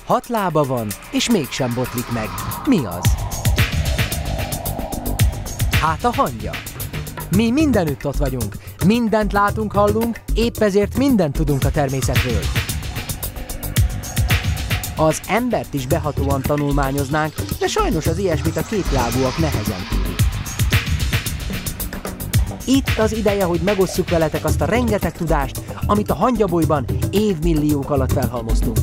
6 lába van, és mégsem botlik meg. Mi az? Hát a hangya. Mi mindenütt ott vagyunk. Mindent látunk, hallunk, épp ezért mindent tudunk a természetről. Az embert is behatóan tanulmányoznánk, de sajnos az ilyesmit a kétlábúak nehezen tudjuk. Itt az ideje, hogy megosszuk veletek azt a rengeteg tudást, amit a hangyabolyban évmilliók alatt felhalmoztunk.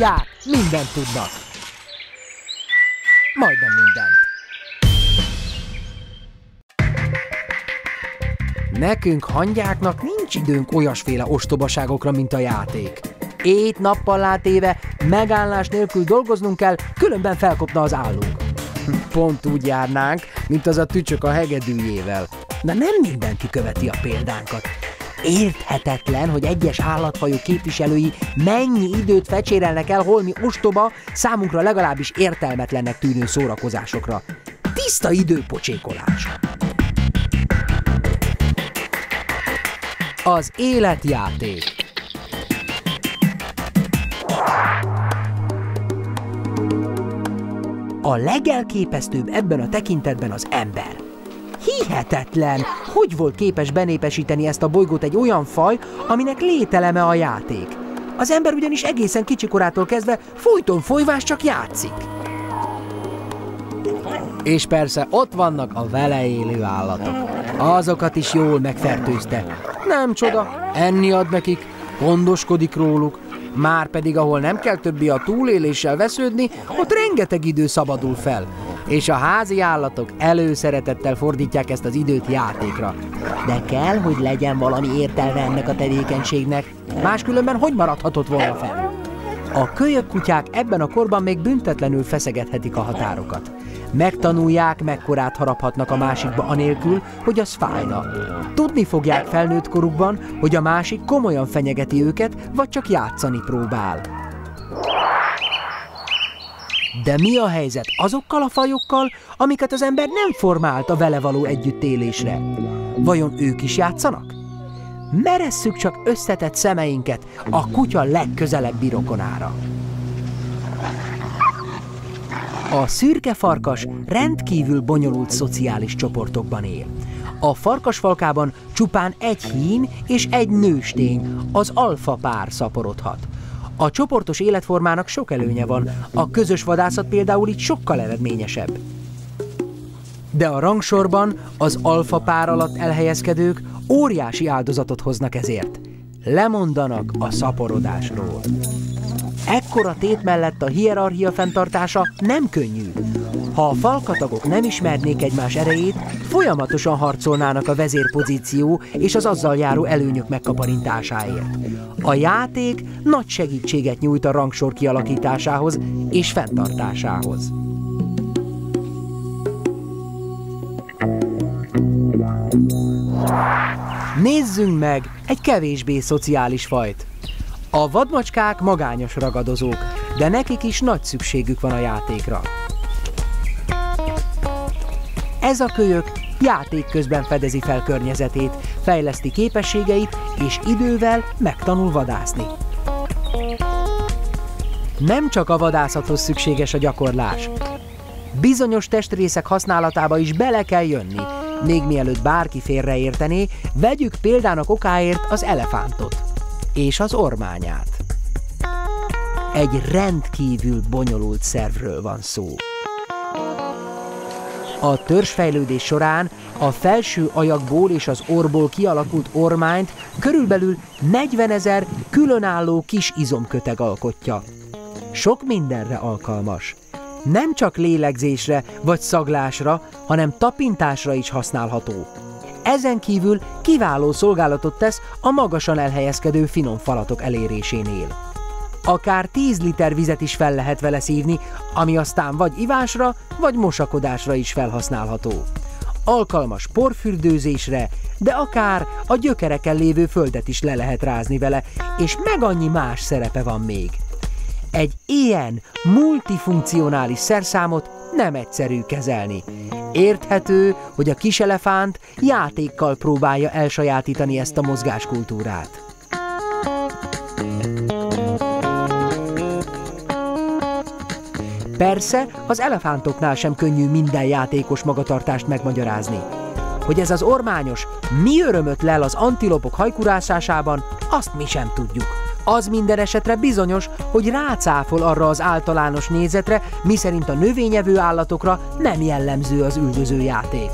Hangyák mindent tudnak. Majdnem mindent. Nekünk, hangyáknak nincs időnk olyasféle ostobaságokra, mint a játék. Éjt-nappal látéve, megállás nélkül dolgoznunk kell, különben felkopna az állunk. Pont úgy járnánk, mint az a tücsök a hegedűjével. De nem mindenki követi a példánkat. Érthetetlen, hogy egyes állatfajok képviselői mennyi időt fecsérelnek el holmi ostoba, számunkra legalábbis értelmetlennek tűnő szórakozásokra. Tiszta időpocsékolás. Az életjáték. A legelképesztőbb ebben a tekintetben az ember. Hihetetlen! Hogy volt képes benépesíteni ezt a bolygót egy olyan faj, aminek lételeme a játék? Az ember ugyanis egészen kicsikorától kezdve folyton folyvás csak játszik. És persze ott vannak a vele élő állatok. Azokat is jól megfertőzte. Nem csoda, enni ad nekik, gondoskodik róluk, márpedig ahol nem kell többé a túléléssel vesződni, ott rengeteg idő szabadul fel. És a házi állatok előszeretettel fordítják ezt az időt játékra. De kell, hogy legyen valami értelme ennek a tevékenységnek, máskülönben hogy maradhatott volna fel? A kölyökkutyák ebben a korban még büntetlenül feszegethetik a határokat. Megtanulják, mekkorát haraphatnak a másikba anélkül, hogy az fájna. Tudni fogják felnőtt korukban, hogy a másik komolyan fenyegeti őket, vagy csak játszani próbál. De mi a helyzet azokkal a fajokkal, amiket az ember nem formált a vele való együttélésre? Vajon ők is játszanak? Meresszük csak összetett szemeinket a kutya legközelebbi rokonára. A szürke farkas rendkívül bonyolult szociális csoportokban él. A farkasfalkában csupán egy hím és egy nőstény, az alfa pár szaporodhat. A csoportos életformának sok előnye van, a közös vadászat például így sokkal eredményesebb. De a rangsorban az alfa pár alatt elhelyezkedők óriási áldozatot hoznak ezért. Lemondanak a szaporodásról. Ekkora tét mellett a hierarchia fenntartása nem könnyű. Ha a falkatagok nem ismernék egymás erejét, folyamatosan harcolnának a vezérpozíció és az azzal járó előnyök megkaparintásáért. A játék nagy segítséget nyújt a rangsor kialakításához és fenntartásához. Nézzünk meg egy kevésbé szociális fajt. A vadmacskák magányos ragadozók, de nekik is nagy szükségük van a játékra. Ez a kölyök játék közben fedezi fel környezetét, fejleszti képességeit, és idővel megtanul vadászni. Nem csak a vadászathoz szükséges a gyakorlás. Bizonyos testrészek használatába is bele kell jönni. Még mielőtt bárki félreértené, vegyük példának okáért az elefántot és az ormányát. Egy rendkívül bonyolult szervről van szó. A törzsfejlődés során a felső ajakból és az orrból kialakult ormányt körülbelül 40 000 különálló kis izomköteg alkotja. Sok mindenre alkalmas. Nem csak lélegzésre vagy szaglásra, hanem tapintásra is használható. Ezen kívül kiváló szolgálatot tesz a magasan elhelyezkedő finom falatok elérésénél. Akár 10 liter vizet is fel lehet vele szívni, ami aztán vagy ivásra, vagy mosakodásra is felhasználható. Alkalmas porfürdőzésre, de akár a gyökereken lévő földet is le lehet rázni vele, és meg annyi más szerepe van még. Egy ilyen multifunkcionális szerszámot nem egyszerű kezelni. Érthető, hogy a kis elefánt játékkal próbálja elsajátítani ezt a mozgáskultúrát. Persze, az elefántoknál sem könnyű minden játékos magatartást megmagyarázni. Hogy ez az ormányos mi örömöt lel az antilopok hajkurászásában, azt mi sem tudjuk. Az minden esetre bizonyos, hogy rácáfol arra az általános nézetre, miszerint a növényevő állatokra nem jellemző az üldöző játék.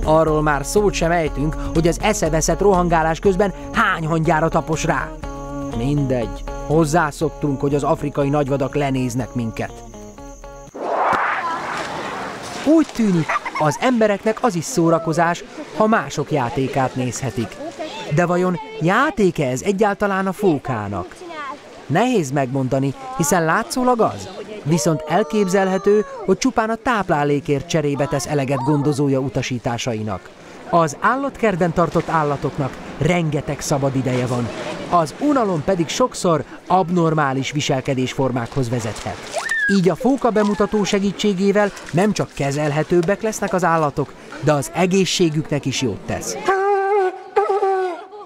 Arról már szót sem ejtünk, hogy az eszeveszett rohangálás közben hány hangyára tapos rá. Mindegy, hozzászoktunk, hogy az afrikai nagyvadak lenéznek minket. Úgy tűnik, az embereknek az is szórakozás, ha mások játékát nézhetik. De vajon játéke ez egyáltalán a fókának? Nehéz megmondani, hiszen látszólag az. Viszont elképzelhető, hogy csupán a táplálékért cserébe tesz eleget gondozója utasításainak. Az állatkertben tartott állatoknak rengeteg szabad ideje van, az unalom pedig sokszor abnormális viselkedésformákhoz vezethet. Így a fóka bemutató segítségével nem csak kezelhetőbbek lesznek az állatok, de az egészségüknek is jót tesz.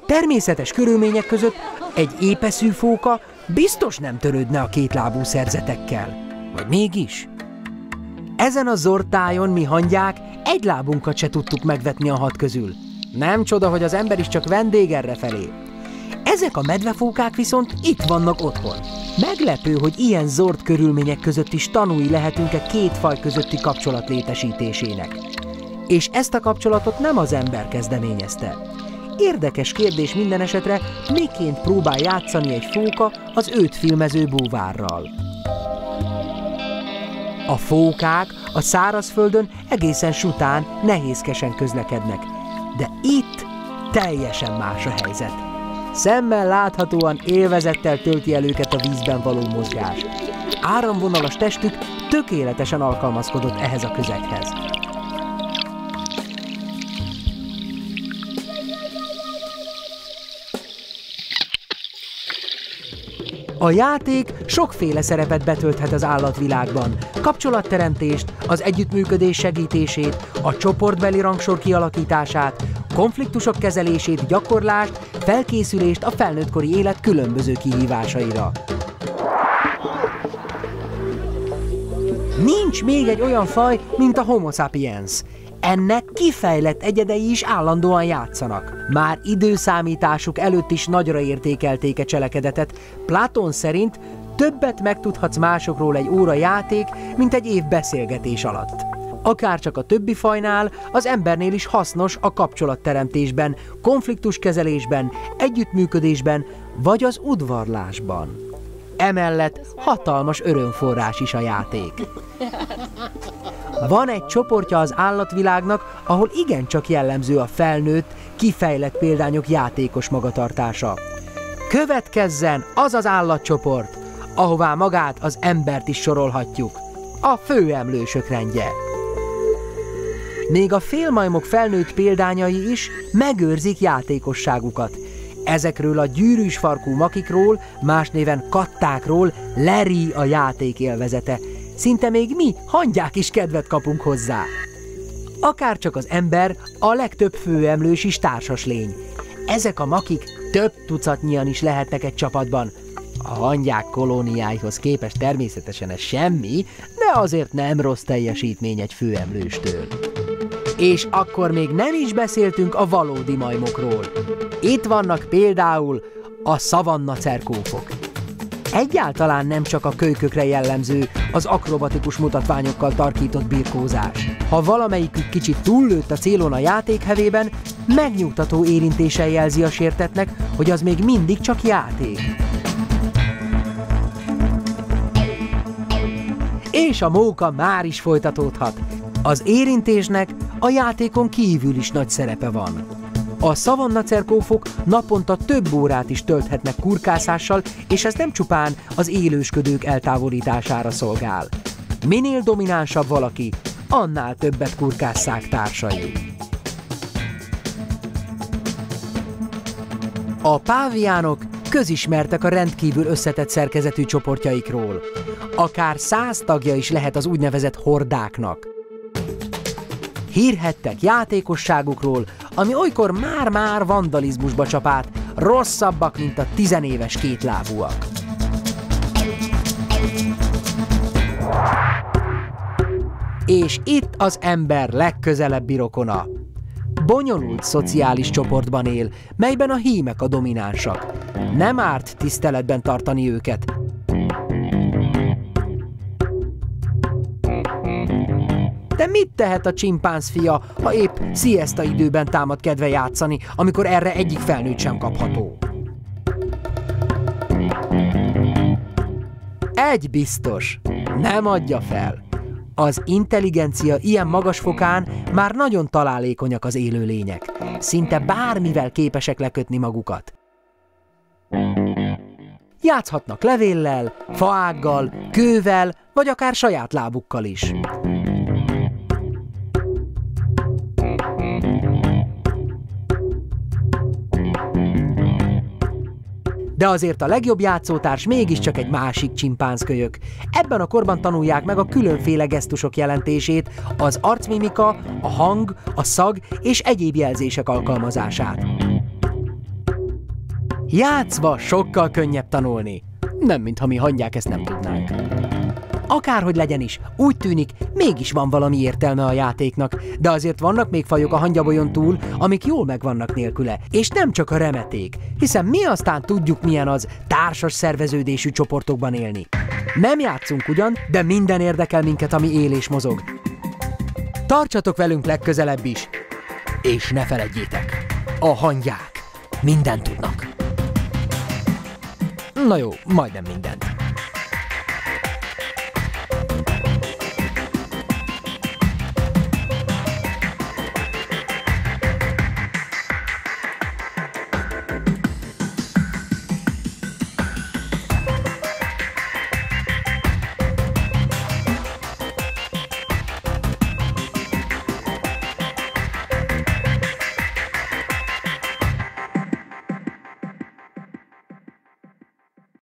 Természetes körülmények között egy épeszű fóka biztos nem törődne a kétlábú szerzetekkel. Vagy mégis? Ezen a zortájon mi hangyák egy lábunkat se tudtuk megvetni a 6 közül. Nem csoda, hogy az ember is csak vendég errefelé. Ezek a medvefókák viszont itt vannak otthon. Meglepő, hogy ilyen zord körülmények között is tanúi lehetünk-e két faj közötti kapcsolat létesítésének. És ezt a kapcsolatot nem az ember kezdeményezte. Érdekes kérdés minden esetre, miként próbál játszani egy fóka az őt filmező búvárral. A fókák a szárazföldön egészen sután, nehézkesen közlekednek, de itt teljesen más a helyzet. Szemmel láthatóan élvezettel tölti el őket a vízben való mozgás. Áramvonalas testük tökéletesen alkalmazkodott ehhez a közeghez. A játék sokféle szerepet betölthet az állatvilágban. Kapcsolatteremtést, az együttműködés segítését, a csoportbeli rangsor kialakítását, konfliktusok kezelését, gyakorlást, felkészülést a felnőttkori élet különböző kihívásaira. Nincs még egy olyan faj, mint a Homo sapiens. Ennek kifejlett egyedei is állandóan játszanak. Már időszámításuk előtt is nagyra értékelték a cselekedetet. Platón szerint többet megtudhatsz másokról egy óra játék, mint egy év beszélgetés alatt. Akárcsak a többi fajnál, az embernél is hasznos a kapcsolatteremtésben, konfliktuskezelésben, együttműködésben vagy az udvarlásban. Emellett hatalmas örömforrás is a játék. Van egy csoportja az állatvilágnak, ahol igencsak jellemző a felnőtt, kifejlett példányok játékos magatartása. Következzen az az állatcsoport, ahová magát az embert is sorolhatjuk. A főemlősök rendje. Még a félmajmok felnőtt példányai is megőrzik játékosságukat. Ezekről a gyűrűs farkú makikról, más néven kattákról Larry a játék élvezete. Szinte még mi, hangyák is kedvet kapunk hozzá. Akárcsak az ember, a legtöbb főemlős is társas lény. Ezek a makik több tucatnyian is lehetnek egy csapatban. A hangyák kolóniáihoz képest természetesen ez semmi, de azért nem rossz teljesítmény egy főemlőstől. És akkor még nem is beszéltünk a valódi majmokról. Itt vannak például a szavanna cerkófok. Egyáltalán nem csak a kölykökre jellemző az akrobatikus mutatványokkal tarkított birkózás. Ha valamelyikük kicsit túllőtt a célon a játékhevében, megnyugtató érintéssel jelzi a sértettnek, hogy az még mindig csak játék. És a móka már is folytatódhat. Az érintésnek a játékon kívül is nagy szerepe van. A szavannacerkófok naponta több órát is tölthetnek kurkászással, és ez nem csupán az élősködők eltávolítására szolgál. Minél dominánsabb valaki, annál többet kurkásszák társai. A páviánok közismertek a rendkívül összetett szerkezetű csoportjaikról. Akár 100 tagja is lehet az úgynevezett hordáknak. Hírhettek játékosságukról, ami olykor már-már vandalizmusba csap át, rosszabbak, mint a tizenéves kétlábúak. És itt az ember legközelebbi rokona. Bonyolult szociális csoportban él, melyben a hímek a dominánsak. Nem árt tiszteletben tartani őket. De mit tehet a csimpánz fia, ha épp szieszta időben támad kedve játszani, amikor erre egyik felnőtt sem kapható? Egy biztos, nem adja fel. Az intelligencia ilyen magas fokán már nagyon találékonyak az élőlények. Szinte bármivel képesek lekötni magukat. Játszhatnak levéllel, faággal, kővel, vagy akár saját lábukkal is. De azért a legjobb játszótárs mégiscsak egy másik csimpánzkölyök. Ebben a korban tanulják meg a különféle gesztusok jelentését, az arcmimika, a hang, a szag és egyéb jelzések alkalmazását. Játszva sokkal könnyebb tanulni. Nem, mintha mi hangyák ezt nem tudnánk. Akárhogy legyen is, úgy tűnik, mégis van valami értelme a játéknak, de azért vannak még fajok a hangyabolyon túl, amik jól megvannak nélküle, és nem csak a remeték, hiszen mi aztán tudjuk, milyen az társas szerveződésű csoportokban élni. Nem játszunk ugyan, de minden érdekel minket, ami él és mozog. Tartsatok velünk legközelebb is, és ne feledjétek, a hangyák mindent tudnak. Na jó, majdnem mindent.